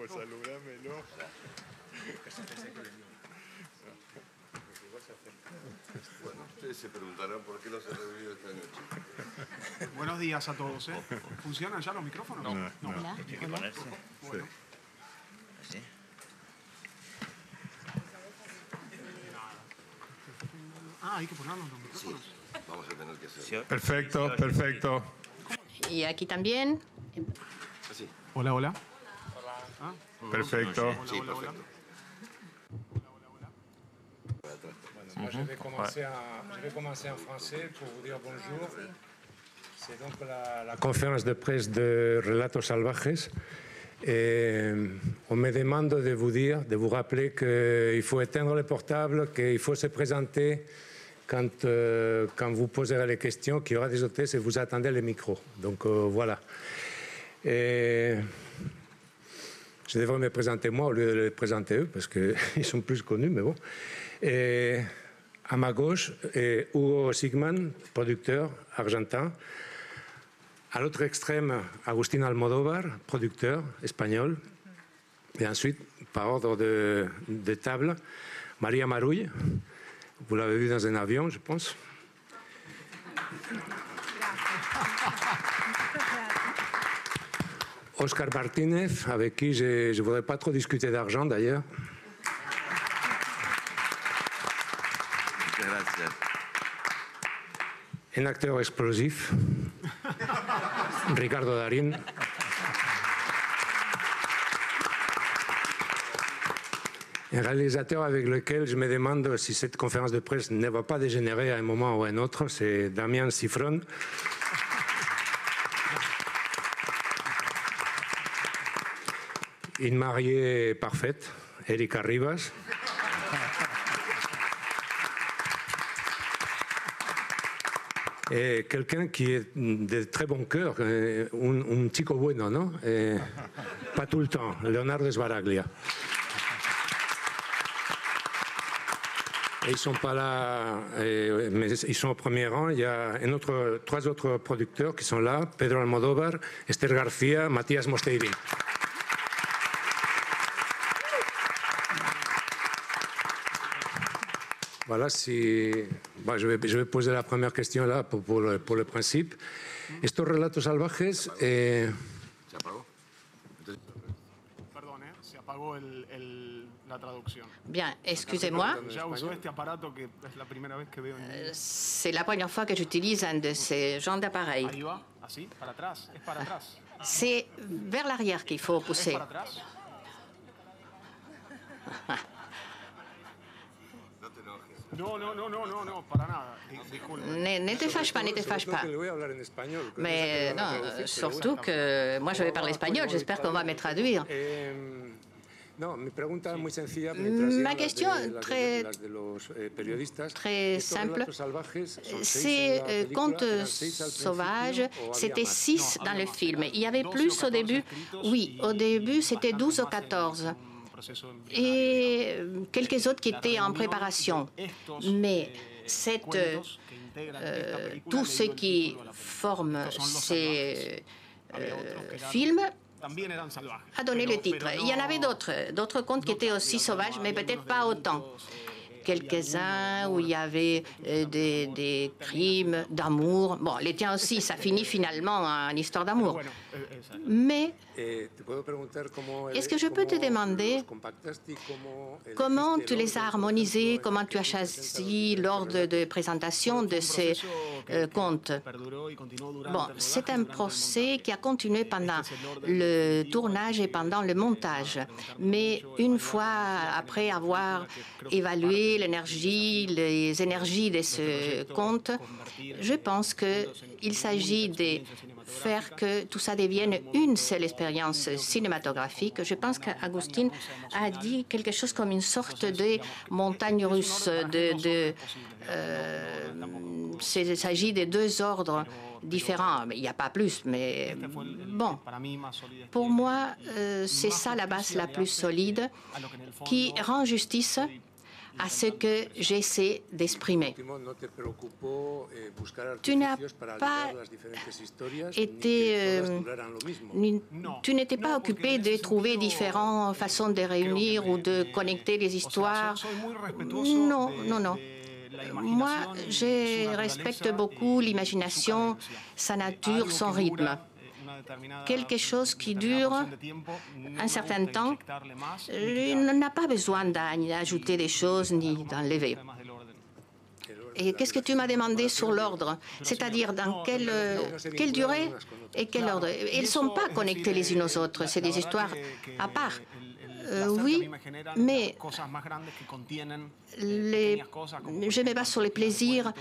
pues salúdamelo. Bueno, ustedes se preguntarán por qué los he reunido esta noche. Buenos días a todos, ¿eh? ¿Funcionan ya los micrófonos? No. Hola. Tiene que ponerse. Bueno. Así. Ah, hay que ponernos los micrófonos. Vamos a tener que hacer. Perfecto, perfecto. Y aquí también. Así. Hola, hola. Perfecto. Sí, Hola, hola. perfecto. Moi, je vais commencer en français pour vous dire bonjour. C'est donc la conférence de presse de Relatos Salvajes. Et on me demande de vous rappeler qu'il faut éteindre les portables, qu'il faut se présenter quand vous poserez les questions, qu'il y aura des hôtesses et vous attendez les micros. Donc voilà. Et je devrais me présenter moi au lieu de les présenter eux, parce qu'ils sont plus connus, mais bon. Et à ma gauche, Hugo Sigman, producteur argentin. À l'autre extrême, Agustín Almodóvar, producteur espagnol. Et ensuite, par ordre de table, Maria Marull. Vous l'avez vu dans un avion, je pense. Oscar Martínez, avec qui je ne voudrais pas trop discuter d'argent d'ailleurs. Gracias. Un acteur explosif, Ricardo Darín. Un réalisateur avec lequel je me demande si cette conférence de presse ne va pas dégénérer à un moment ou à un autre, c'est Damien Cifrón. Une mariée parfaite, Erika Rivas. Et quelqu'un qui est de très bon cœur, un chico bueno, ¿no? Pas tout le temps, Leonardo Sbaraglia. Et ils ne sont pas là, mais ils sont au premier rang. Il y a trois autres producteurs qui sont là, Pedro Almodóvar, Esther García, Matías Mosteirín. Voilà, je vais poser la première question là pour le principe. Estos relatos salvajes... ¿Se apagó? Perdón, se apagó la traducción. Bien, excusez-moi. Ya usó este aparato que es la primera vez que veo en... C'est la première fois que j'utilise un de ces genres d'appareils. Arriba, así, para atrás, es para atrás. C'est vers l'arrière qu'il faut ¿Es pousser. para atrás? No, para nada. Disculpe. Ne te fâche pas, ne te fâche pas. Mais non, surtout que moi je vais parler espagnol, j'espère qu'on va me traduire. Ma question très simple, ces contes sauvages, c'était 6 dans le film. Il y avait plus au début, oui, au début c'était 12 ou 14. Et quelques autres qui étaient en préparation. Mais tous ceux qui forment ces films a donné le titre. Il y en avait d'autres contes qui étaient aussi sauvages, mais peut-être pas autant. Quelques-uns où il y avait des crimes d'amour. Bon, les tiens aussi, ça finit finalement en histoire d'amour. Mais est-ce que je peux te demander comment tu les as harmonisés, comment tu as choisi l'ordre de présentation de ces contes? Bon, c'est un procès qui a continué pendant le tournage et pendant le montage. Mais une fois après avoir évalué les énergies de ce conte, je pense qu'il s'agit de faire que tout ça devienne une seule expérience cinématographique. Je pense qu'Agustín a dit quelque chose comme une sorte de montagne russe. Il s'agit de 2 ordres différents. Il n'y a pas plus, mais bon. Pour moi, c'est ça la base la plus solide qui rend justice à ce que j'essaie d'exprimer. Tu n'as pas été, tu n'étais pas occupé de trouver différentes façons de réunir ou de connecter les histoires. Non, non, non. Moi, je respecte beaucoup l'imagination, sa nature, son rythme. Quelque chose qui dure un certain temps, on n'a pas besoin d'ajouter des choses ni d'enlever. Et qu'est-ce que tu m'as demandé sur l'ordre? C'est-à-dire dans quelle durée et quel ordre? Elles ne sont pas connectées les unes aux autres, c'est des histoires à part. Oui, mais je me base sur les plaisirs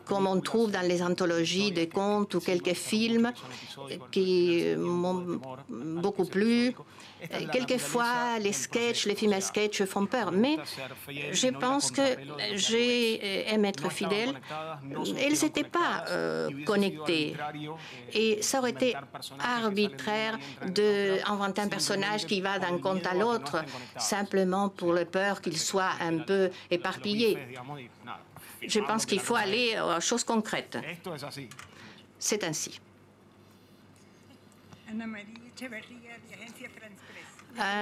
comme on trouve dans les anthologies de contes ou quelques films qui m'ont beaucoup plu. Quelquefois, les sketchs, les films à sketch font peur, mais je pense que j'ai aimé être fidèle. Elles n'étaient pas connectées et ça aurait été arbitraire d'inventer un personnage qui va d'un conte à l'autre simplement pour le peur qu'il soit un peu éparpillé. Je pense qu'il faut aller aux choses concrètes. C'est ainsi.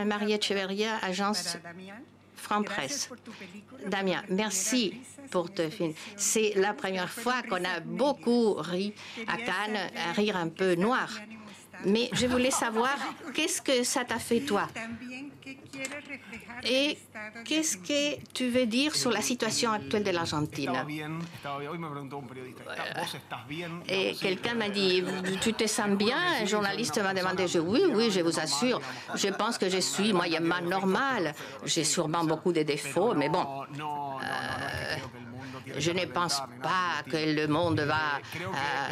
Marie Echeverria, agence France Presse. Damien, merci pour te film. C'est la première fois qu'on a beaucoup ri à Cannes, un rire un peu noir. Mais je voulais savoir, qu'est-ce que ça t'a fait, toi? Et qu'est-ce que tu veux dire sur la situation actuelle de l'Argentine? Et quelqu'un m'a dit, tu te sens bien? Un journaliste m'a demandé, oui, oui, je vous assure. Je pense que je suis moyennement normal. J'ai sûrement beaucoup de défauts, mais bon. Je ne pense pas que le monde va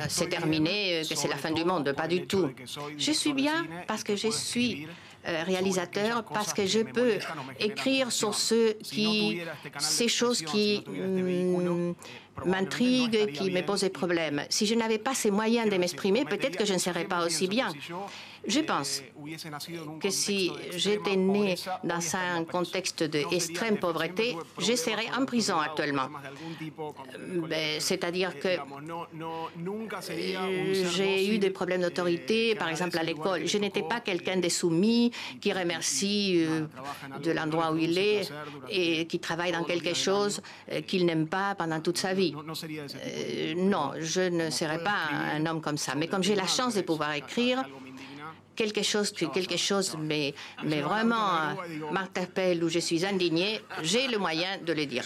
se terminer, que c'est la fin du monde, pas du tout. Je suis bien parce que je suis réalisateur, parce que je peux écrire sur ces choses qui m'intriguent, qui me posent des problèmes. Si je n'avais pas ces moyens de m'exprimer, peut-être que je ne serais pas aussi bien. Je pense que si j'étais né dans un contexte d'extrême pauvreté, je serais en prison actuellement. C'est-à-dire que j'ai eu des problèmes d'autorité, par exemple à l'école. Je n'étais pas quelqu'un de soumis qui remercie de l'endroit où il est et qui travaille dans quelque chose qu'il n'aime pas pendant toute sa vie. Non, je ne serais pas un homme comme ça. Mais comme j'ai la chance de pouvoir écrire, quelque chose mais vraiment m'interpelle ou je suis indignée, j'ai le moyen de le dire.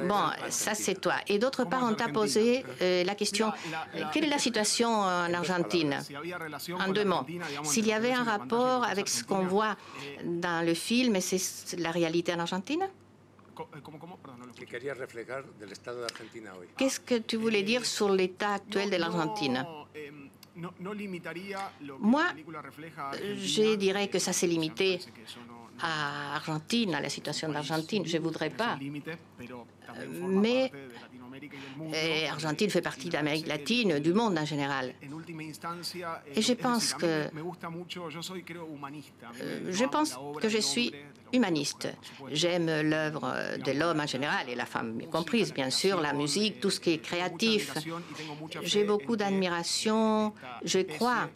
Bon, ça c'est toi. Et d'autre part, on t'a posé la question, quelle est la situation en Argentine? En 2 mots. S'il y avait un rapport avec ce qu'on voit dans le film, et c'est la réalité en Argentine? Qu'est-ce que tu voulais dire sur l'état actuel de l'Argentine? Moi, je dirais que ça s'est limité à Argentine, à la situation d'Argentine. Je ne voudrais pas. Mais Argentine fait partie de l'Amérique latine, du monde en général. Et je pense que je suis humaniste. J'aime l'œuvre de l'homme en général, et la femme y comprise, bien sûr, la musique, tout ce qui est créatif. J'ai beaucoup d'admiration. Je crois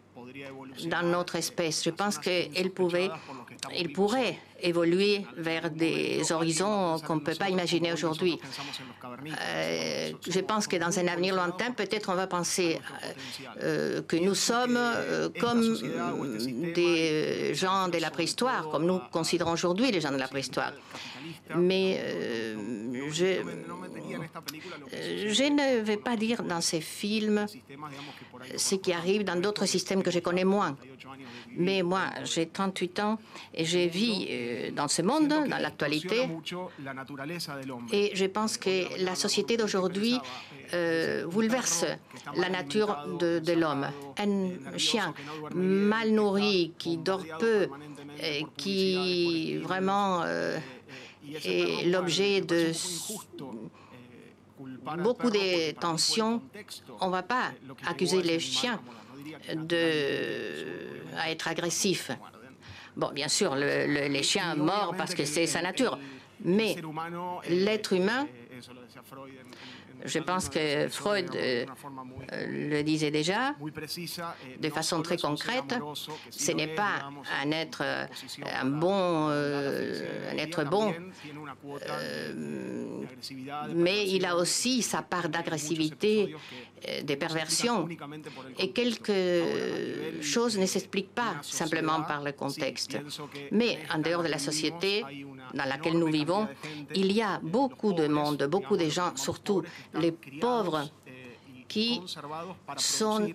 dans notre espèce. Je pense qu'elle pourrait évoluer vers des horizons qu'on ne peut pas imaginer aujourd'hui. Je pense que dans un avenir lointain, peut-être on va penser que nous sommes comme des gens de la préhistoire, comme nous considérons aujourd'hui les gens de la préhistoire. Mais je ne vais pas dire dans ces films ce qui arrive dans d'autres systèmes que je connais moins. Mais moi, j'ai 38 ans et je vis dans ce monde, dans l'actualité. Et je pense que la société d'aujourd'hui bouleverse la nature de l'homme. Un chien mal nourri, qui dort peu, qui vraiment est l'objet de beaucoup de tensions, on ne va pas accuser les chiens d'être agressifs. Bon, bien sûr, les chiens mordent parce que c'est sa nature. Mais l'être humain, je pense que Freud le disait déjà, de façon très concrète, ce n'est pas un être bon, mais il a aussi sa part d'agressivité, de perversion. Et quelque chose ne s'explique pas simplement par le contexte. Mais en dehors de la société dans laquelle nous vivons, il y a beaucoup de monde, beaucoup de gens, surtout les pauvres, qui sont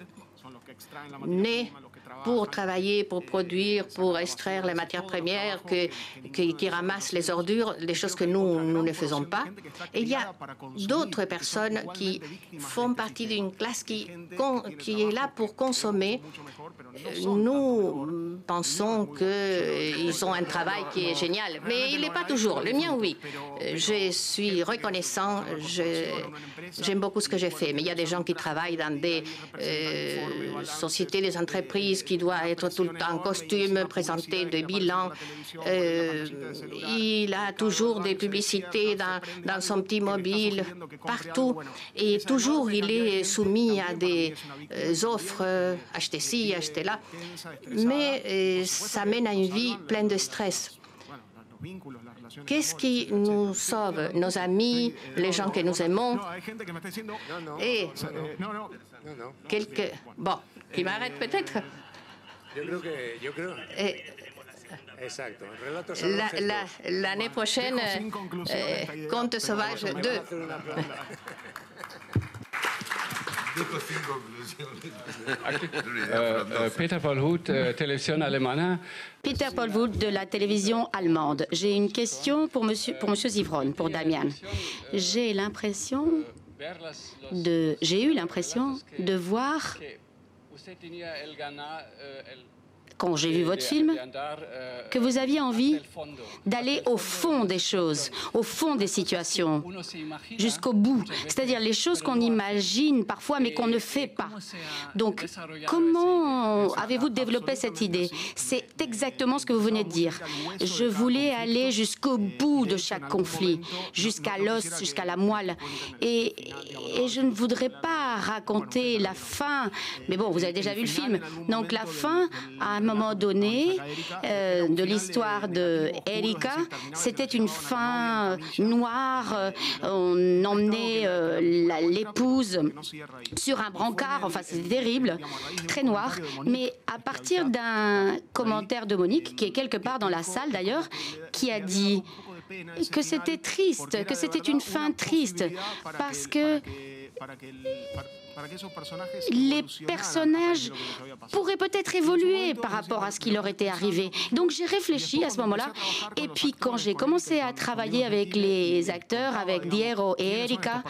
nés pour travailler, pour produire, pour extraire les matières premières, qui ramassent les ordures, les choses que nous ne faisons pas. Et il y a d'autres personnes qui font partie d'une classe qui est là pour consommer. Nous pensons qu'ils ont un travail qui est génial, mais il n'est pas toujours. Le mien, oui. Je suis reconnaissant, j'aime beaucoup ce que j'ai fait, mais il y a des gens qui travaillent dans des sociétés, des entreprises, qui doivent être tout le temps en costume, présenter des bilans. Il a toujours des publicités dans son petit mobile, partout. Et toujours, il est soumis à des offres, acheter ci, acheter là. Mais ça mène à une vie pleine de stress. Qu'est-ce qui nous sauve? Nos amis, les gens que nous aimons. Et quelques... Bon, qui m'arrête peut-être. L'année prochaine, Contes sauvages 2. Peter Paul Hood, télévision allemande. Peter Paul Hood de la télévision allemande. J'ai une question pour Monsieur Zivron, pour Damian. J'ai eu l'impression de voir, quand j'ai vu votre film, que vous aviez envie d'aller au fond des choses, au fond des situations, jusqu'au bout. C'est-à-dire les choses qu'on imagine parfois, mais qu'on ne fait pas. Donc, comment avez-vous développé cette idée? C'est exactement ce que vous venez de dire. Je voulais aller jusqu'au bout de chaque conflit, jusqu'à l'os, jusqu'à la moelle. Et je ne voudrais pas raconter la fin. Mais bon, vous avez déjà vu le film. Donc, la fin, à un moment donné de l'histoire de Erika, c'était une fin noire. On emmenait l'épouse sur un brancard. Enfin, c'était terrible, très noir. Mais à partir d'un commentaire de Monique, qui est quelque part dans la salle d'ailleurs, qui a dit que c'était triste, que c'était une fin triste, parce que les personnages pourraient peut-être évoluer par rapport à ce qui leur était arrivé. Donc j'ai réfléchi à ce moment-là. Et puis quand j'ai commencé à travailler avec les acteurs, avec Diego et Erika,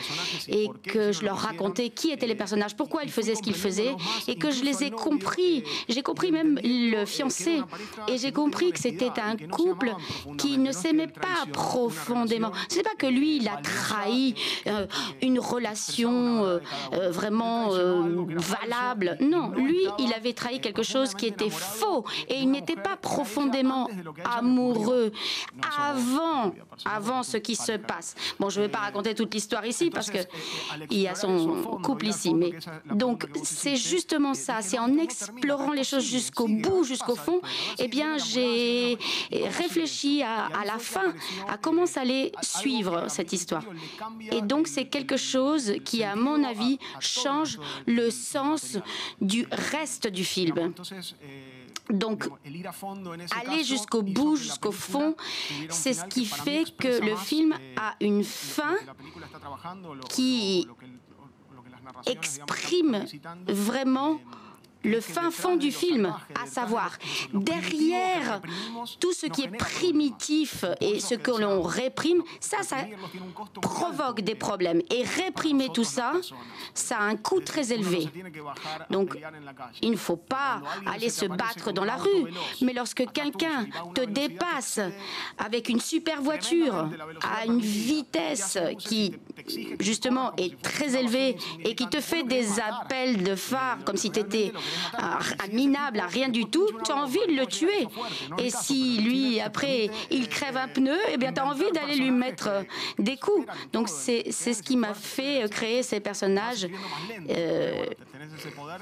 et que je leur racontais qui étaient les personnages, pourquoi ils faisaient ce qu'ils faisaient, et que je les ai compris. J'ai compris même le fiancé. Et j'ai compris que c'était un couple qui ne s'aimait pas profondément. Ce n'est pas que lui, il a trahi une relation vraiment valable. Non, lui, il avait trahi quelque chose qui était faux et il n'était pas profondément amoureux avant ce qui se passe. Bon, je ne vais pas raconter toute l'histoire ici parce qu'il y a son couple ici. Mais donc, c'est justement ça. C'est en explorant les choses jusqu'au bout, jusqu'au fond, eh bien, j'ai réfléchi à la fin, à comment ça allait suivre cette histoire. Et donc, c'est quelque chose qui, à mon avis, change le sens du reste du film. Donc, aller jusqu'au bout, jusqu'au fond, c'est ce qui fait que le film a une fin qui exprime vraiment le fin fond du film, à savoir, derrière tout ce qui est primitif et ce que l'on réprime, ça provoque des problèmes. Et réprimer tout ça, ça a un coût très élevé. Donc, il ne faut pas aller se battre dans la rue, mais lorsque quelqu'un te dépasse avec une super voiture à une vitesse qui, justement, est très élevée et qui te fait des appels de phare comme si tu étais un minable, un rien du tout, tu as envie de le tuer. Et si lui, après, il crève un pneu, eh bien, tu as envie d'aller lui mettre des coups. Donc, c'est ce qui m'a fait créer ces personnages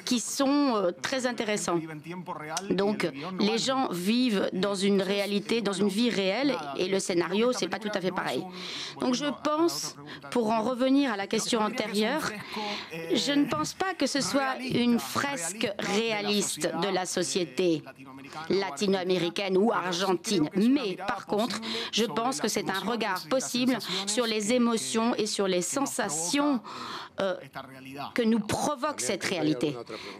qui sont très intéressants. Donc, les gens vivent dans une réalité, dans une vie réelle, et le scénario, c'est pas tout à fait pareil. Donc, je pense, pour en revenir à la question antérieure, je ne pense pas que ce soit une fresque réaliste de la société latino-américaine ou argentine. Mais, par contre, je pense que c'est un regard possible sur les émotions et sur les sensations que nous provoque cette réalité.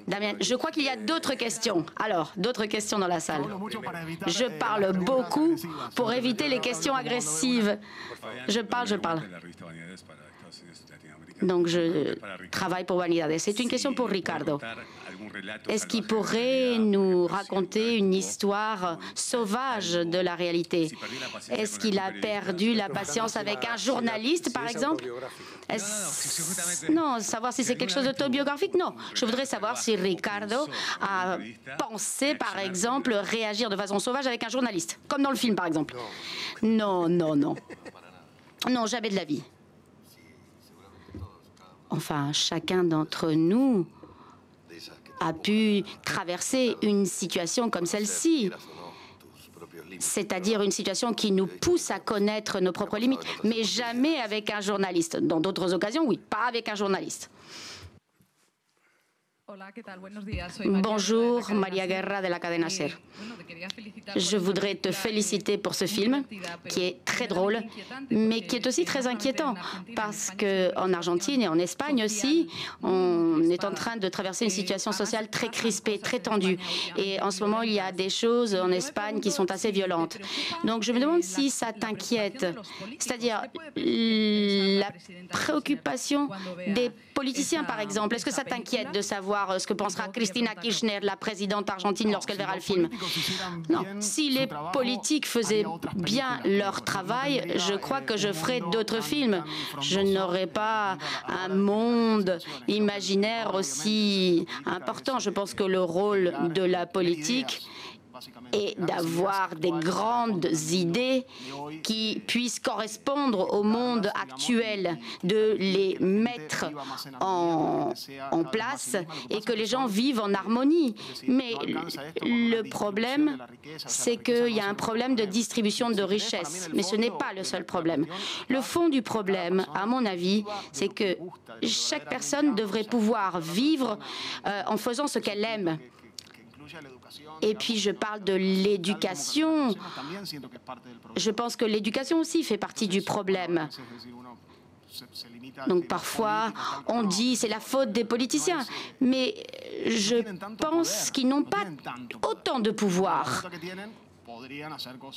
Damien, je crois qu'il y a d'autres questions. Alors, d'autres questions dans la salle. Je parle beaucoup pour éviter les questions agressives. Je parle. Donc, je travaille pour Vanidades. C'est une question pour Ricardo. Est-ce qu'il pourrait nous raconter une histoire sauvage de la réalité? Est-ce qu'il a perdu la patience avec un journaliste, par exemple? Non, savoir si c'est quelque chose d'autobiographique, non. Je voudrais savoir si Ricardo a pensé, par exemple, réagir de façon sauvage avec un journaliste, comme dans le film, par exemple. Non. Non, jamais de la vie. Enfin, chacun d'entre nous a pu traverser une situation comme celle-ci, c'est-à-dire une situation qui nous pousse à connaître nos propres limites, mais jamais avec un journaliste. Dans d'autres occasions, oui, pas avec un journaliste. Bonjour, Maria Guerra de la Cadena Ser. Je voudrais te féliciter pour ce film qui est très drôle, mais qui est aussi très inquiétant parce qu'en Argentine et en Espagne aussi, on est en train de traverser une situation sociale très crispée, très tendue. Et en ce moment, il y a des choses en Espagne qui sont assez violentes. Donc je me demande si ça t'inquiète, c'est-à-dire la préoccupation des politiciens, par exemple. Est-ce que ça t'inquiète de savoir ce que pensera Cristina Kirchner, la présidente argentine, lorsqu'elle verra le film? Non. Si les politiques faisaient bien leur travail, je crois que je ferais d'autres films. Je n'aurais pas un monde imaginaire aussi important. Je pense que le rôle de la politique et d'avoir des grandes idées qui puissent correspondre au monde actuel, de les mettre en place et que les gens vivent en harmonie. Mais le problème, c'est qu'il y a un problème de distribution de richesse. Mais ce n'est pas le seul problème. Le fond du problème, à mon avis, c'est que chaque personne devrait pouvoir vivre en faisant ce qu'elle aime. Et puis je parle de l'éducation. Je pense que l'éducation aussi fait partie du problème. Donc parfois, on dit c'est la faute des politiciens, mais je pense qu'ils n'ont pas autant de pouvoir.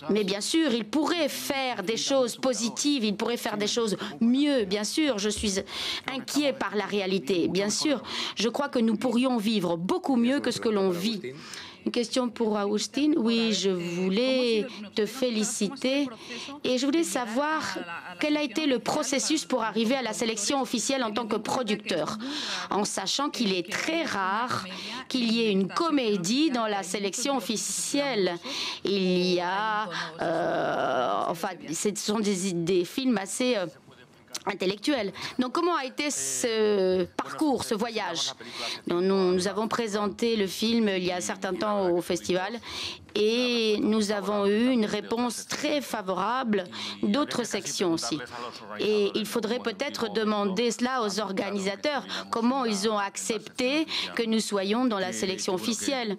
Mais bien sûr, ils pourraient faire des choses positives, ils pourraient faire des choses mieux, bien sûr. Je suis inquiet par la réalité, bien sûr. Je crois que nous pourrions vivre beaucoup mieux que ce que l'on vit. Une question pour Agustín. Oui, je voulais te féliciter et je voulais savoir quel a été le processus pour arriver à la sélection officielle en tant que producteur, en sachant qu'il est très rare qu'il y ait une comédie dans la sélection officielle. Il y a, enfin, ce sont des films assez intellectuel. Donc, comment a été ce parcours, ce voyage? Nous avons présenté le film il y a un certain temps au festival et nous avons eu une réponse très favorable d'autres sections aussi. Et il faudrait peut-être demander cela aux organisateurs, comment ils ont accepté que nous soyons dans la sélection officielle.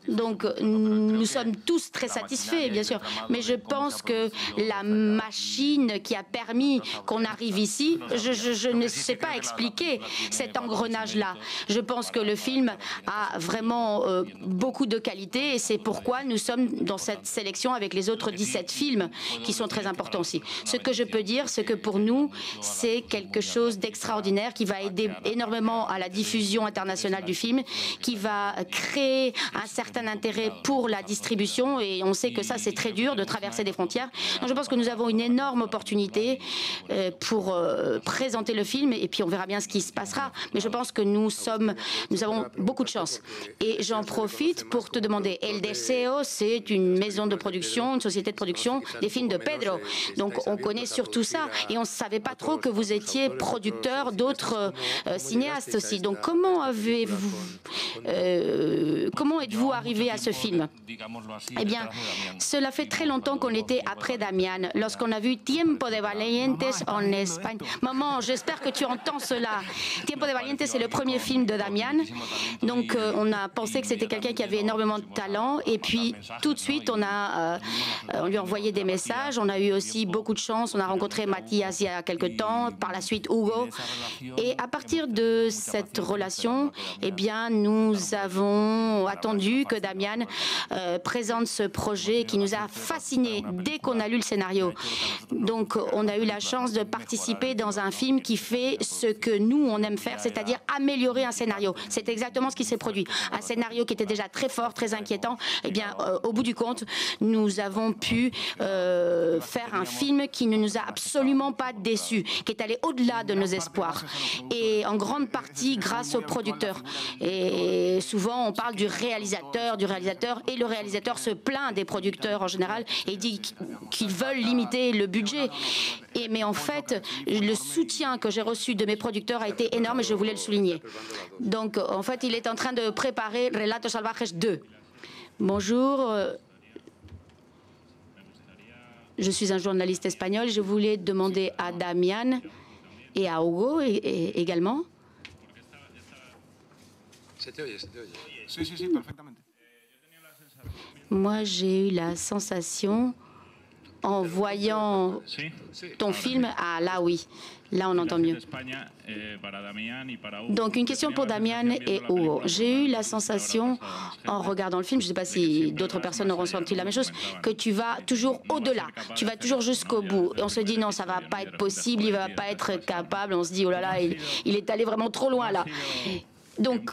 Donc, nous sommes tous très satisfaits, bien sûr, mais je pense que la machine qui a permis qu'on arrive ici, je ne sais pas expliquer cet engrenage-là. Je pense que le film a vraiment beaucoup de qualité et et c'est pourquoi nous sommes dans cette sélection avec les autres 17 films qui sont très importants aussi. Ce que je peux dire, c'est que pour nous, c'est quelque chose d'extraordinaire qui va aider énormément à la diffusion internationale du film, qui va créer un certain intérêt pour la distribution, et on sait que ça, c'est très dur de traverser des frontières. Donc, je pense que nous avons une énorme opportunité pour présenter le film, et puis on verra bien ce qui se passera. Mais je pense que nous avons beaucoup de chance. Et j'en profite pour te demander, El Deseo, c'est une maison de production, une société de production des films de Pedro. Donc on connaît surtout ça, et on ne savait pas trop que vous étiez producteur d'autres cinéastes aussi. Donc comment êtes-vous arrivé à ce film? Eh bien, cela fait très longtemps qu'on était après Damián, lorsqu'on a vu Tiempo de Valientes en Espagne. Maman, j'espère que tu entends cela. Tiempo de Valientes, c'est le premier film de Damián. Donc on a pensé que c'était quelqu'un qui avait énormément de talent, et puis tout de suite on lui a envoyé des messages. On a eu aussi beaucoup de chance, on a rencontré Mathias il y a quelque temps, par la suite Hugo, et à partir de cette relation, eh bien nous avons attendu que Damián présente ce projet qui nous a fascinés dès qu'on a lu le scénario. Donc on a eu la chance de participer dans un film qui fait ce que nous on aime faire, c'est-à-dire améliorer un scénario. C'est exactement ce qui s'est produit. Un scénario qui était déjà très fort, très inquiétant. Eh bien, au bout du compte, nous avons pu faire un film qui ne nous a absolument pas déçus, qui est allé au-delà de nos espoirs. Et en grande partie grâce au producteur. Et souvent, on parle du réalisateur, et le réalisateur se plaint des producteurs en général et dit qu'ils veulent limiter le budget. Mais en fait, le soutien que j'ai reçu de mes producteurs a été énorme, et je voulais le souligner. Donc, en fait, il est en train de préparer Relatos Salvajes 2. Bonjour. Je suis un journaliste espagnol. Je voulais demander à Damián et à Hugo également. Moi, j'ai eu la sensation, en voyant ton film, là oui, là on entend mieux. Donc une question pour Damián et Hugo. J'ai eu la sensation, en regardant le film, je ne sais pas si d'autres personnes auront senti la même chose, que tu vas toujours au-delà, tu vas toujours jusqu'au bout. Et on se dit non, ça ne va pas être possible, il ne va pas être capable, on se dit oh là là, il est allé vraiment trop loin là. Donc,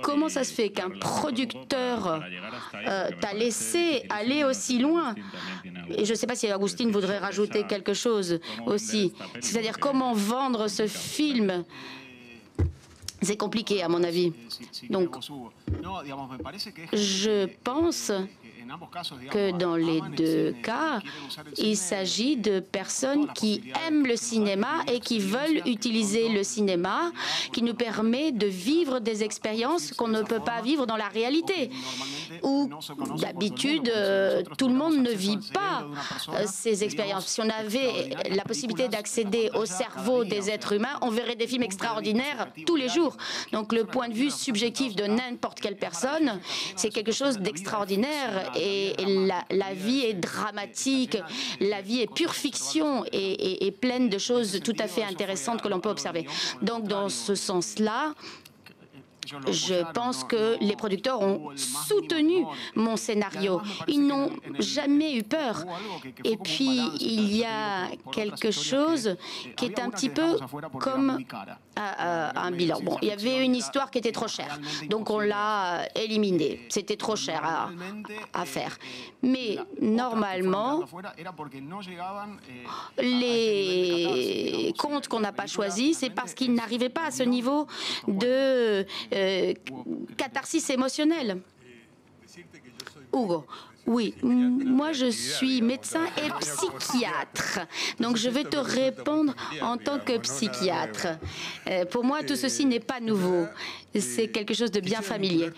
comment ça se fait qu'un producteur t'a laissé aller aussi loin? Et je ne sais pas si Agustín voudrait rajouter quelque chose aussi. C'est-à-dire, comment vendre ce film? C'est compliqué, à mon avis. Donc, je pense que dans les deux cas, il s'agit de personnes qui aiment le cinéma et qui veulent utiliser le cinéma, qui nous permet de vivre des expériences qu'on ne peut pas vivre dans la réalité, où d'habitude tout le monde ne vit pas ces expériences. Si on avait la possibilité d'accéder au cerveau des êtres humains, on verrait des films extraordinaires tous les jours. Donc le point de vue subjectif de n'importe quelle personne, c'est quelque chose d'extraordinaire. Et la vie est dramatique, la vie est pure fiction et pleine de choses tout à fait intéressantes que l'on peut observer. Donc dans ce sens-là, je pense que les producteurs ont soutenu mon scénario. Ils n'ont jamais eu peur. Et puis, il y a quelque chose qui est un petit peu comme un bilan. Bon, il y avait une histoire qui était trop chère. Donc, on l'a éliminée. C'était trop cher à faire. Mais, normalement, les comptes qu'on n'a pas choisis, c'est parce qu'ils n'arrivaient pas à ce niveau de catharsis émotionnelle. Hugo. Oui, moi je suis médecin et psychiatre, donc je vais te répondre en tant que psychiatre. Pour moi, tout ceci n'est pas nouveau, c'est quelque chose de bien familier.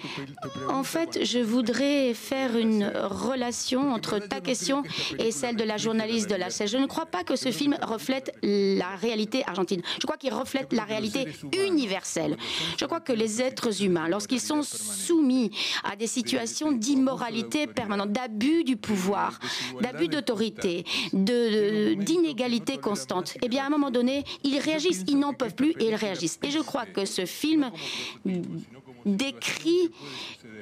En fait, je voudrais faire une relation entre ta question et celle de la journaliste de la CES. Je ne crois pas que ce film reflète la réalité argentine. Je crois qu'il reflète la réalité universelle. Je crois que les êtres humains, lorsqu'ils sont soumis à des situations d'immoralité permanente, d'abus du pouvoir, d'abus d'autorité, d'inégalité constante, eh bien, à un moment donné, ils réagissent, ils n'en peuvent plus et ils réagissent. Et je crois que ce film décrit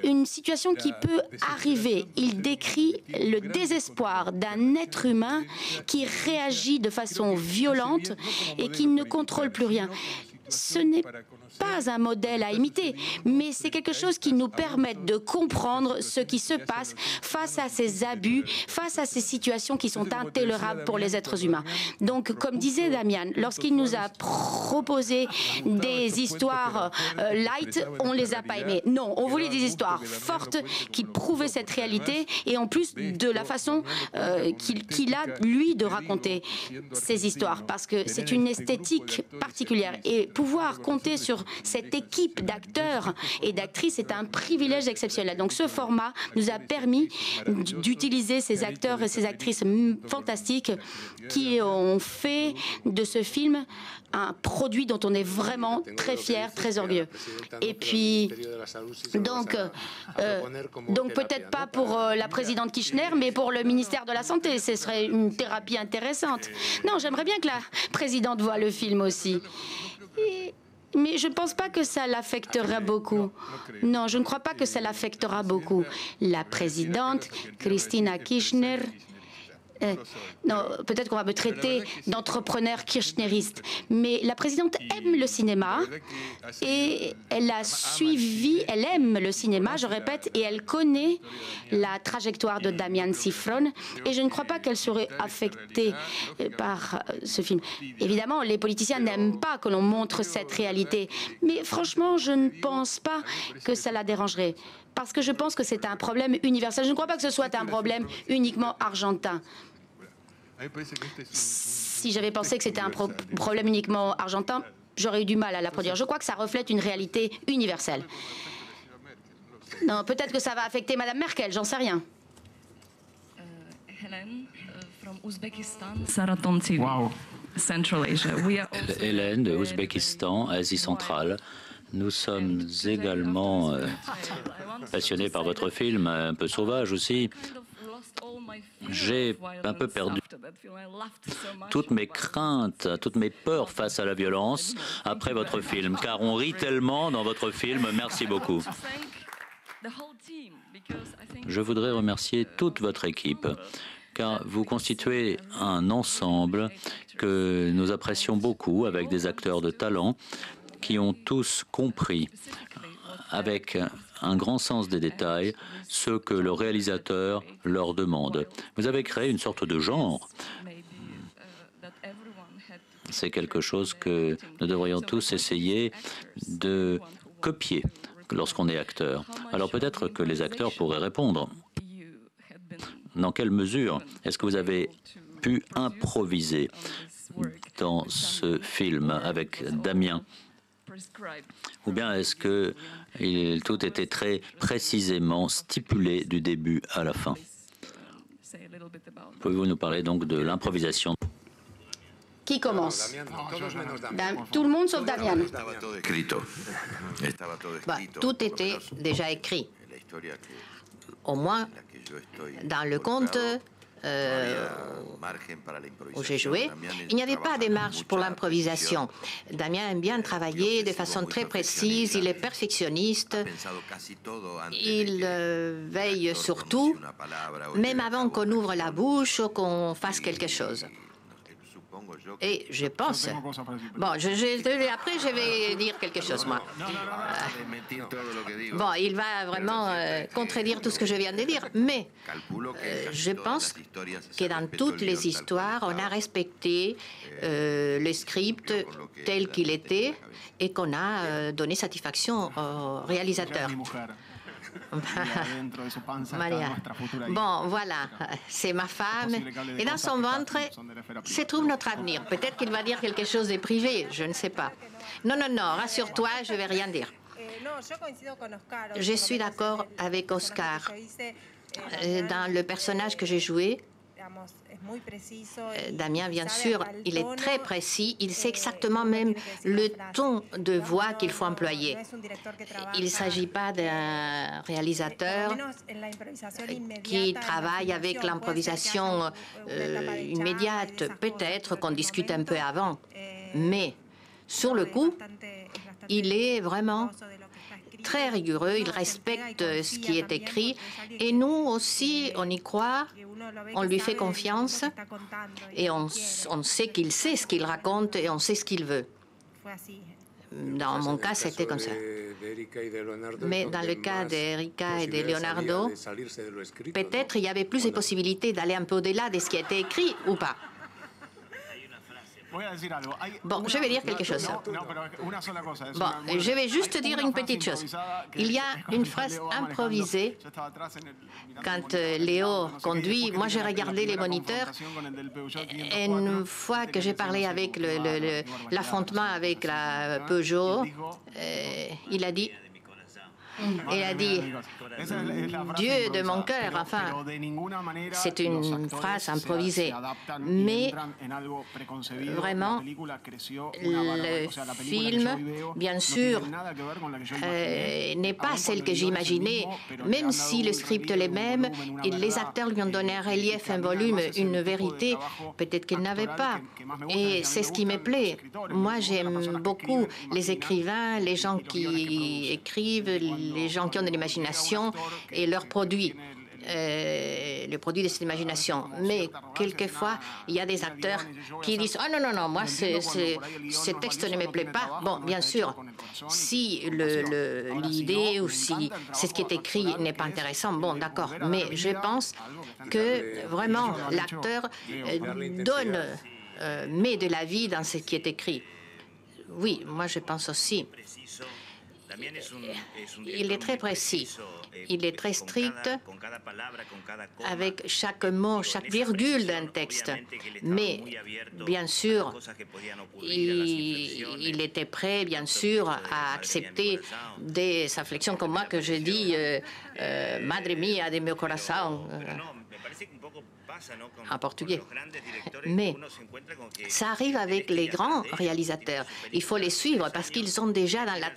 une situation qui peut arriver. Il décrit le désespoir d'un être humain qui réagit de façon violente et qui ne contrôle plus rien. Ce n'est pas un modèle à imiter, mais c'est quelque chose qui nous permet de comprendre ce qui se passe face à ces abus, face à ces situations qui sont intolérables pour les êtres humains. Donc, comme disait Damian, lorsqu'il nous a proposé des histoires light, on ne les a pas aimées. Non, on voulait des histoires fortes qui prouvaient cette réalité et en plus de la façon qu'il a, lui, de raconter ces histoires, parce que c'est une esthétique particulière. Et pouvoir compter sur cette équipe d'acteurs et d'actrices est un privilège exceptionnel. Donc ce format nous a permis d'utiliser ces acteurs et ces actrices fantastiques qui ont fait de ce film un produit dont on est vraiment très fiers, très orgueilleux. Et puis, donc peut-être pas pour la présidente Kirchner, mais pour le ministère de la Santé. Ce serait une thérapie intéressante. Non, j'aimerais bien que la présidente voie le film aussi. Mais je ne pense pas que ça l'affectera beaucoup. Non, je ne crois pas que ça l'affectera beaucoup. La présidente, Cristina Kirchner... non, peut-être qu'on va me traiter d'entrepreneur kirchneriste, mais la présidente aime le cinéma et elle a suivi, elle aime le cinéma, je répète, et elle connaît la trajectoire de Damian Szifron et je ne crois pas qu'elle serait affectée par ce film. Évidemment, les politiciens n'aiment pas que l'on montre cette réalité, mais franchement, je ne pense pas que ça la dérangerait. Parce que je pense que c'est un problème universel. Je ne crois pas que ce soit un problème uniquement argentin. Si j'avais pensé que c'était un problème uniquement argentin, j'aurais eu du mal à la produire. Je crois que ça reflète une réalité universelle. Non, peut-être que ça va affecter Madame Merkel, j'en sais rien. Wow. Hélène de Ouzbékistan, Asie centrale. Nous sommes également passionnés par votre film, un peu sauvage aussi. J'ai un peu perdu toutes mes craintes, toutes mes peurs face à la violence après votre film, car on rit tellement dans votre film. Merci beaucoup. Je voudrais remercier toute votre équipe, car vous constituez un ensemble que nous apprécions beaucoup, avec des acteurs de talent qui ont tous compris, avec un grand sens des détails, ce que le réalisateur leur demande. Vous avez créé une sorte de genre. C'est quelque chose que nous devrions tous essayer de copier lorsqu'on est acteur. Alors peut-être que les acteurs pourraient répondre. Dans quelle mesure est-ce que vous avez pu improviser dans ce film avec Damien ? Ou bien est-ce que tout était très précisément stipulé du début à la fin? Pouvez-vous nous parler donc de l'improvisation? Qui commence? Tout le monde sauf Damian. Bah, tout était déjà écrit. Au moins, dans le conte où j'ai joué, il n'y avait pas de marge pour l'improvisation. Damien aime bien travailler de façon très précise, il est perfectionniste, il veille sur tout, même avant qu'on ouvre la bouche ou qu'on fasse quelque chose. Et je pense... Bon, après, je vais dire quelque chose, moi. Bon, il va vraiment contredire tout ce que je viens de dire, mais je pense que dans toutes les histoires, on a respecté le script tel qu'il était et qu'on a donné satisfaction au réalisateur. Maria. Bon, voilà, c'est ma femme. Et dans son ventre se trouve notre avenir. Peut-être qu'il va dire quelque chose de privé, je ne sais pas. Non, non, non, rassure-toi, je ne vais rien dire. Je suis d'accord avec Oscar. Dans le personnage que j'ai joué, Damien, bien sûr, il est très précis, il sait exactement même le ton de voix qu'il faut employer. Il ne s'agit pas d'un réalisateur qui travaille avec l'improvisation immédiate. Peut-être qu'on discute un peu avant, mais sur le coup, il est vraiment très rigoureux, il respecte ce qui est écrit et nous aussi, on y croit, on lui fait confiance et on sait qu'il sait ce qu'il raconte et on sait ce qu'il veut. Dans mon cas, c'était comme ça. Mais dans le cas d'Erika et de Leonardo, peut-être il y avait plus de possibilités d'aller un peu au-delà de ce qui a été écrit ou pas. Bon, je vais dire quelque chose. Bon, je vais juste dire une petite chose. Il y a une phrase improvisée quand Léo conduit. Moi, j'ai regardé les moniteurs. Et une fois que j'ai parlé avec l'affrontement avec la Peugeot, il a dit... Dieu de mon cœur, enfin, c'est une phrase improvisée. Mais vraiment, le film, bien sûr, n'est pas celle que j'imaginais, même si le script est le même, et les acteurs lui ont donné un relief, un volume, une vérité, peut-être qu'ils n'avaient pas. Et c'est ce qui me plaît. Moi, j'aime beaucoup les écrivains, les gens qui écrivent, les gens qui ont de l'imagination et leurs produits, le produit de cette imagination. Mais quelquefois, il y a des acteurs qui disent « Oh non, non, non, moi, ce texte ne me plaît pas. » Bon, bien sûr, si l'idée ou si c'est ce qui est écrit n'est pas intéressant, bon, d'accord. Mais je pense que vraiment, l'acteur met de la vie dans ce qui est écrit. Oui, moi, je pense aussi. Il est très précis, il est très strict avec chaque mot, chaque virgule d'un texte. Mais, bien sûr, il était prêt, bien sûr, à accepter des inflexions comme moi que je dis « Madre mia de meu corazón » en portugais. Mais ça arrive avec les grands réalisateurs. Il faut les suivre parce qu'ils ont déjà dans leur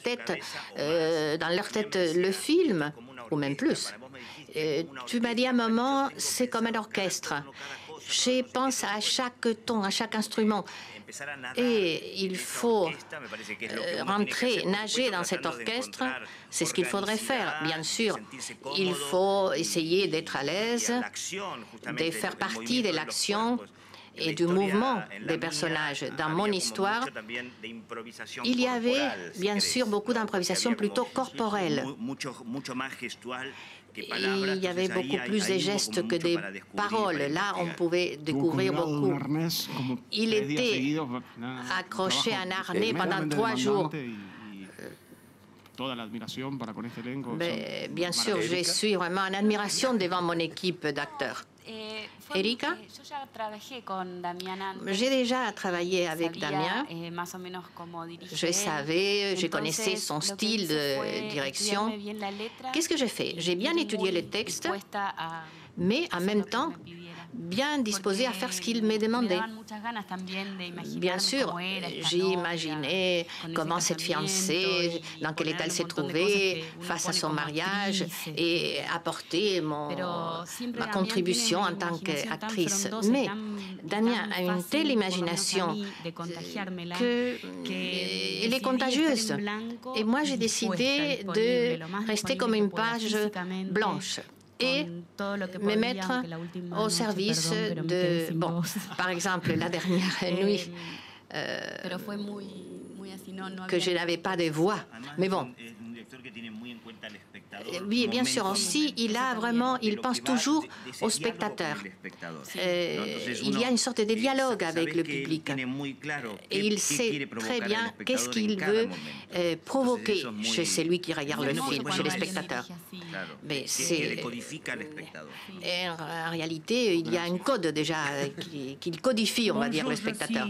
tête le film, ou même plus. Tu m'as dit à un moment, c'est comme un orchestre. Je pense à chaque ton, à chaque instrument. Et il faut nager dans cet orchestre, c'est ce qu'il faudrait faire. Bien sûr, il faut essayer d'être à l'aise, de faire partie de l'action et du mouvement des personnages. Dans mon histoire, il y avait bien sûr beaucoup d'improvisation plutôt corporelle. Il y avait beaucoup plus de gestes que des paroles. Là, on pouvait découvrir beaucoup. Il était accroché à un harnais pendant 3 jours. Mais, bien sûr, je suis vraiment en admiration devant mon équipe d'acteurs. Erika, j'ai déjà travaillé avec Damien. Je savais, je connaissais son style de direction. Qu'est-ce que j'ai fait? J'ai bien étudié le texte, mais en même temps, bien disposé à faire ce qu'il me demandait. Bien sûr, j'imaginais comment cette fiancée, dans quel état elle s'est trouvée face à son mariage et apporter ma contribution en tant qu'actrice. Mais Damien a une telle imagination qu'elle est contagieuse. Et moi, j'ai décidé de rester comme une page blanche et me mettre au service de... Bon, par exemple, la dernière nuit, que je n'avais pas de voix. Mais bon, oui, bien sûr aussi, il pense toujours au spectateur. Il y a une sorte de dialogue avec le public. Et il sait très bien qu'est-ce qu'il veut provoquer chez celui qui regarde le film, chez les spectateurs. Mais c'est... En réalité, il y a un code déjà qui codifie, on va dire, le spectateur.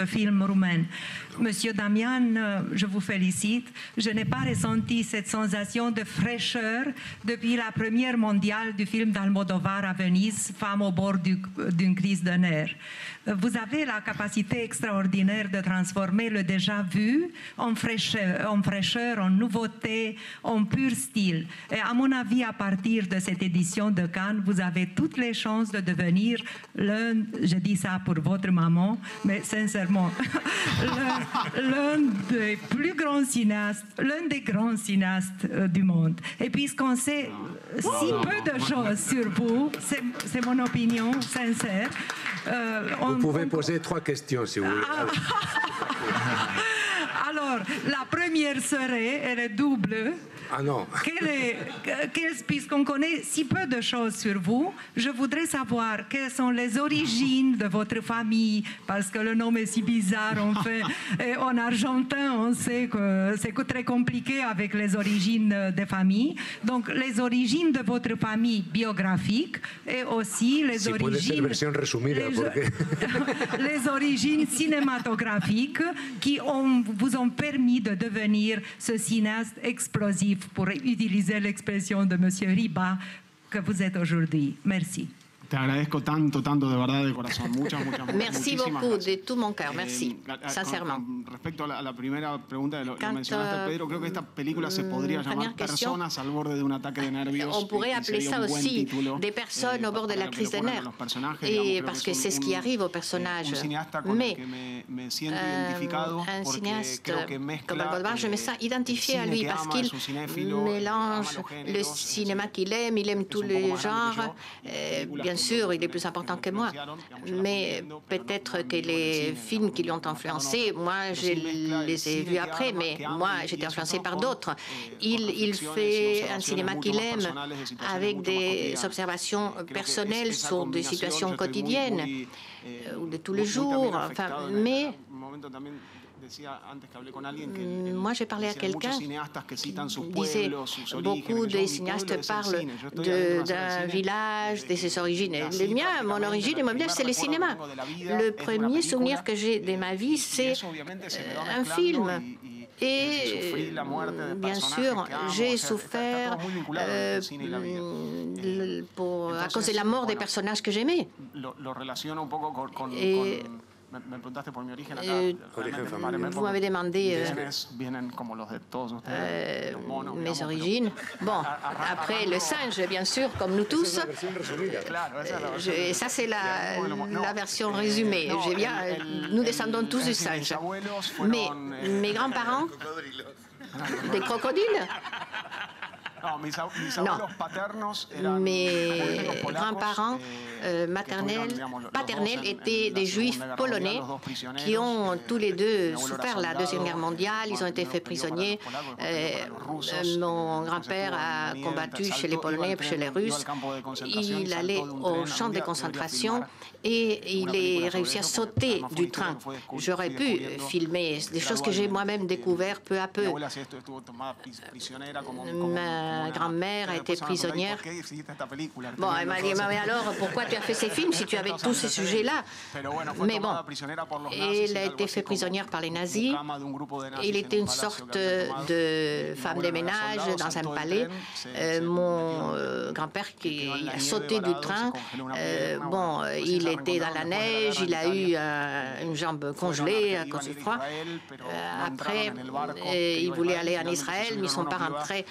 Film roumain. Monsieur Damian, je vous félicite. Je n'ai pas ressenti cette sensation de fraîcheur depuis la première mondiale du film d'Almodovar à Venise, Femme au bord d'une crise de nerfs. Vous avez la capacité extraordinaire de transformer le déjà vu en fraîcheur, en nouveauté, en pur style. Et à mon avis, à partir de cette édition de Cannes, vous avez toutes les chances de devenir l'un, je dis ça pour votre maman, mais sincèrement, sincèrement, l'un des plus grands cinéastes, l'un des grands cinéastes du monde. Et puisqu'on sait si peu de choses sur vous, c'est mon opinion sincère. Vous pouvez poser 3 questions si vous voulez. Alors, la première serait, elle est double. Ah non. Puisqu'on connaît si peu de choses sur vous, je voudrais savoir quelles sont les origines de votre famille, parce que le nom est si bizarre, en fait. Et en argentin, on sait que c'est très compliqué avec les origines des familles. Donc, les origines de votre famille biographique et aussi les origines... les origines cinématographiques qui vous ont permis de devenir ce cinéaste explosif, pour utiliser l'expression de M. Riba, que vous êtes aujourd'hui. Merci. Te agradezco tanto, tanto de verdad, de corazón. Merci beaucoup, de tout mon cœur. Merci, sincèrement. Respecto a la primera pregunta, lo mencionaste, Pedro, creo que esta película se podría llamar Personas al borde de un ataque de nervios. On pourrait appeler ça aussi des personnes au bord de la crise des nerfs, et parce que c'est ce qui arrive aux personnages. Mais un cinéaste comme Almodóvar, je me sens identifié à lui parce qu'il mélange le cinéma qu'il aime, il aime tous les genres. Bien sûr, il est plus important que moi, mais peut-être que les films qui lui ont influencé, moi, je les ai vus après, mais moi, j'ai été influencé par d'autres. Il fait un cinéma qu'il aime, avec des observations personnelles sur des situations quotidiennes, ou de tous les jours, enfin, mais... Moi, j'ai parlé à quelqu'un qui disait beaucoup de cinéastes parlent d'un village, de ses origines. Le mien, mon origine et mon village, c'est le cinéma. Le premier souvenir que j'ai de ma vie, c'est un film. Et bien sûr, j'ai souffert à cause de la mort des personnages que j'aimais. Et vous m'avez demandé mes origines. Bon, après le singe, bien sûr, comme nous tous. Ça, c'est la version résumée. Nous descendons tous du singe. Mais mes grands-parents, des crocodiles? Non, mes grands-parents paternels étaient des juifs polonais qui ont tous les deux souffert la Deuxième Guerre mondiale. Ils ont été faits prisonniers. Mon grand-père a combattu chez les Polonais et chez les Russes. Il allait au champ de concentration et il est réussi à sauter du train. J'aurais pu filmer des choses que j'ai moi-même découvertes peu à peu. Ma grand-mère a été prisonnière. Bon, elle m'a dit, mais alors, pourquoi tu as fait ces films si tu avais tous ces sujets-là? Mais bon, elle a été faite prisonnière par les nazis. Il était une sorte de femme de ménage dans un palais. Mon grand-père qui a sauté du train, bon, il était dans la neige, il a eu une jambe congelée à cause du froid. Après, il voulait aller en Israël, mais ils ne sont pas rentrés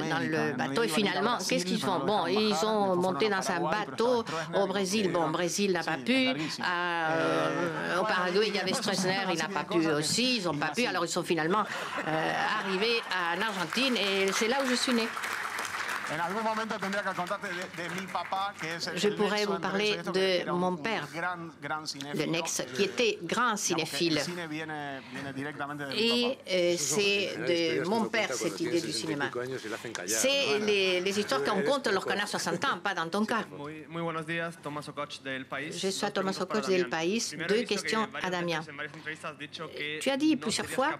dans le bateau. Et finalement, qu'est-ce qu'ils font? Bon, ils ont monté dans un bateau au Brésil. Bon, Brésil n'a pas pu. Au Paraguay, il y avait Stroessner, il n'a pas pu aussi. Ils n'ont pas pu. Alors, ils sont finalement arrivés en Argentine et c'est là où je suis née. Je pourrais vous parler de mon père, de Nex, qui était grand cinéphile. Et c'est de mon père cette idée du cinéma. C'est les histoires qu'on compte lorsqu'on a 60 ans, pas dans ton cas. Je suis Thomas Okoch d'El País. 2 questions à Damien. Tu as dit plusieurs fois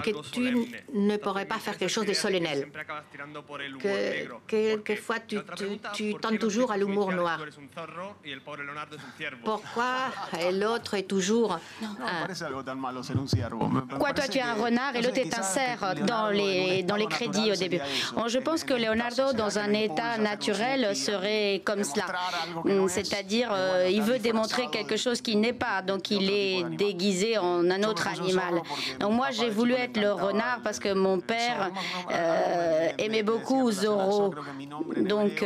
que tu ne pourrais pas faire quelque chose de solennel, que quelquefois tu tends toujours à l'humour noir. Pourquoi l'autre est toujours Pourquoi toi tu es un renard et l'autre est un cerf dans les crédits au début? Je pense que Leonardo, dans un état naturel, serait comme cela. C'est-à-dire, il veut démontrer quelque chose qui n'est pas, donc il est déguisé en un autre animal. Donc moi, j'ai voulu être le renard parce que mon père aimait beaucoup Zorro. Donc,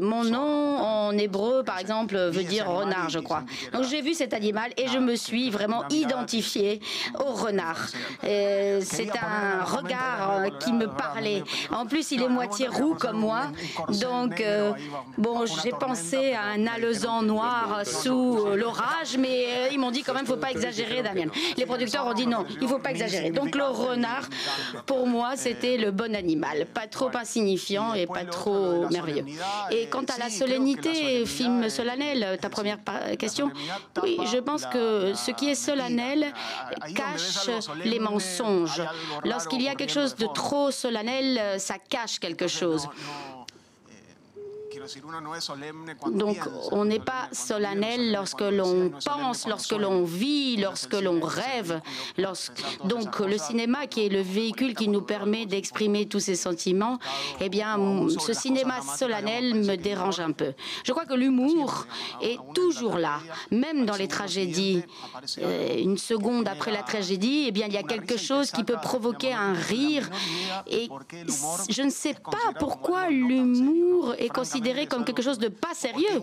mon nom en hébreu, par exemple, veut dire renard, je crois. Donc, j'ai vu cet animal et je me suis vraiment identifiée au renard. C'est un regard qui me parlait. En plus, il est moitié roux comme moi. Donc, bon, j'ai pensé à un alezan noir sous l'orage, mais ils m'ont dit quand même, il ne faut pas exagérer, Damien. Les producteurs ont dit non, il ne faut pas exagérer. Donc, le renard, pour moi, c'était le bon animal. Pas trop insignifiant et pas trop merveilleux. Et quant à la solennité, film solennel, ta première question, oui, je pense que ce qui est solennel cache les mensonges. Lorsqu'il y a quelque chose de trop solennel, ça cache quelque chose. Donc, on n'est pas solennel lorsque l'on pense, lorsque l'on vit, lorsque l'on rêve. Donc, le cinéma, qui est le véhicule qui nous permet d'exprimer tous ces sentiments, eh bien, ce cinéma solennel me dérange un peu. Je crois que l'humour est toujours là, même dans les tragédies. Une seconde après la tragédie, eh bien, il y a quelque chose qui peut provoquer un rire. Et je ne sais pas pourquoi l'humour est considéré comme quelque chose de pas sérieux,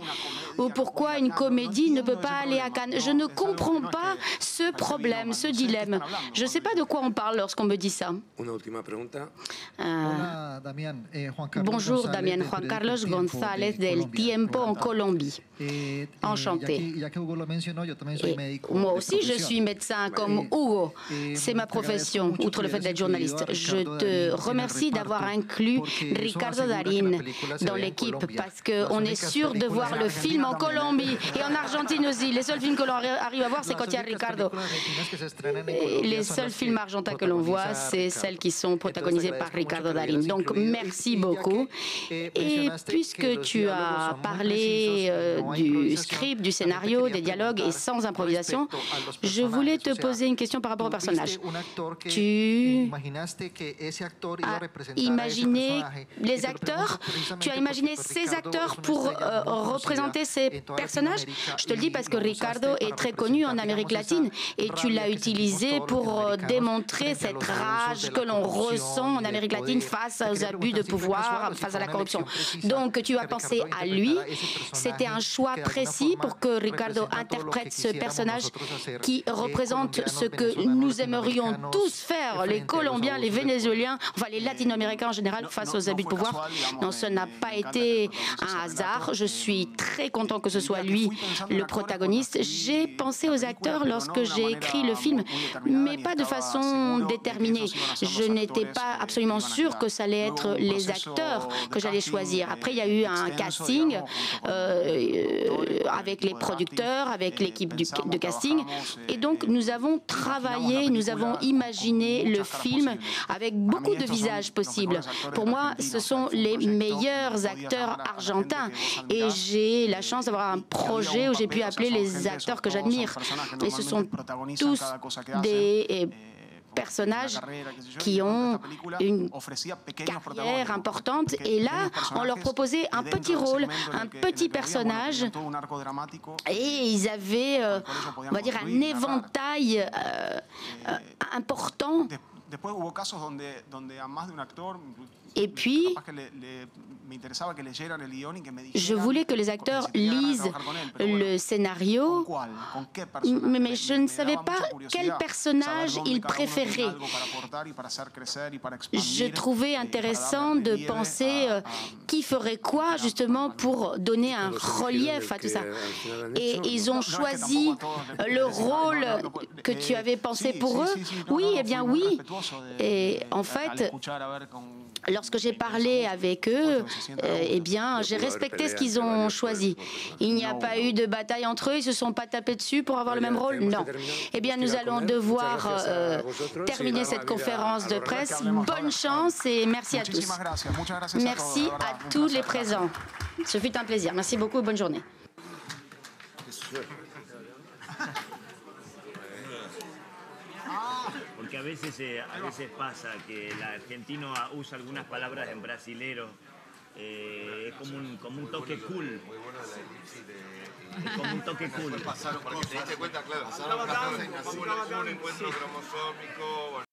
ou pourquoi une comédie ne peut pas aller à Cannes. Je ne comprends pas ce problème, ce dilemme. Je ne sais pas de quoi on parle lorsqu'on me dit ça. Bonjour Damien, Juan Carlos González del Tiempo en Colombie. Enchanté. Moi aussi, je suis médecin comme Hugo. C'est ma profession, outre le fait d'être journaliste. Je te remercie d'avoir inclus Ricardo Darín dans l'équipe parce qu'on est sûr de voir le film en Colombie et en Argentine aussi. Les seuls films que l'on arrive à voir, c'est quand il y a Ricardo. Et les seuls films argentins que l'on voit, c'est celles qui sont protagonisées par Ricardo Darín. Donc, merci beaucoup. Et puisque tu as parlé du script, du scénario, des dialogues et sans improvisation, je voulais te poser une question par rapport au personnage. Tu as imaginé les acteurs, tu as imaginé ces acteurs pour représenter ces personnages? Je te le dis parce que Ricardo est très connu en Amérique latine et tu l'as utilisé pour démontrer cette rage que l'on ressent en Amérique latine face aux abus de pouvoir, face à la corruption. Donc tu as pensé à lui. C'était un choix précis pour que Ricardo interprète ce personnage qui représente ce que nous aimerions tous faire, les Colombiens, les Vénézuéliens, enfin les Latino-Américains en général, face aux abus de pouvoir. Non, ce n'a pas été un hasard. Je suis très content que ce soit lui le protagoniste. J'ai pensé aux acteurs lorsque j'ai écrit le film, mais pas de façon déterminée. Je n'étais pas absolument sûre que ça allait être les acteurs que j'allais choisir. Après, il y a eu un casting avec les producteurs, avec l'équipe de casting. Et donc, nous avons travaillé, nous avons imaginé le film avec beaucoup de visages possibles. Pour moi, ce sont les meilleurs acteurs argentins. Et j'ai la chance d'avoir un projet où j'ai pu appeler les acteurs que j'admire. Et ce sont tous des personnages qui ont une carrière importante et là, on leur proposait un petit rôle, un petit personnage et ils avaient, on va dire, un éventail important. Et puis, je voulais que les acteurs lisent le scénario, mais je ne savais pas quel personnage ils préféraient. Je trouvais intéressant de penser qui ferait quoi, justement, pour donner un relief à tout ça. Et ils ont choisi le rôle que tu avais pensé pour eux. Oui, eh bien oui. Et en fait, lorsque j'ai parlé avec eux, eh bien, j'ai respecté ce qu'ils ont choisi. Il n'y a pas eu de bataille entre eux, ils ne se sont pas tapés dessus pour avoir le même rôle? Non. Eh bien, nous allons devoir terminer cette conférence de presse. Bonne chance et merci à tous. Merci à tous les présents. Ce fut un plaisir. Merci beaucoup et bonne journée. Porque a veces pasa que el argentino usa algunas palabras en brasilero, es como un toque cool. Como un toque cool. Porque te diste cuenta, claro, pasaron 14 y nació un encuentro cromosómico.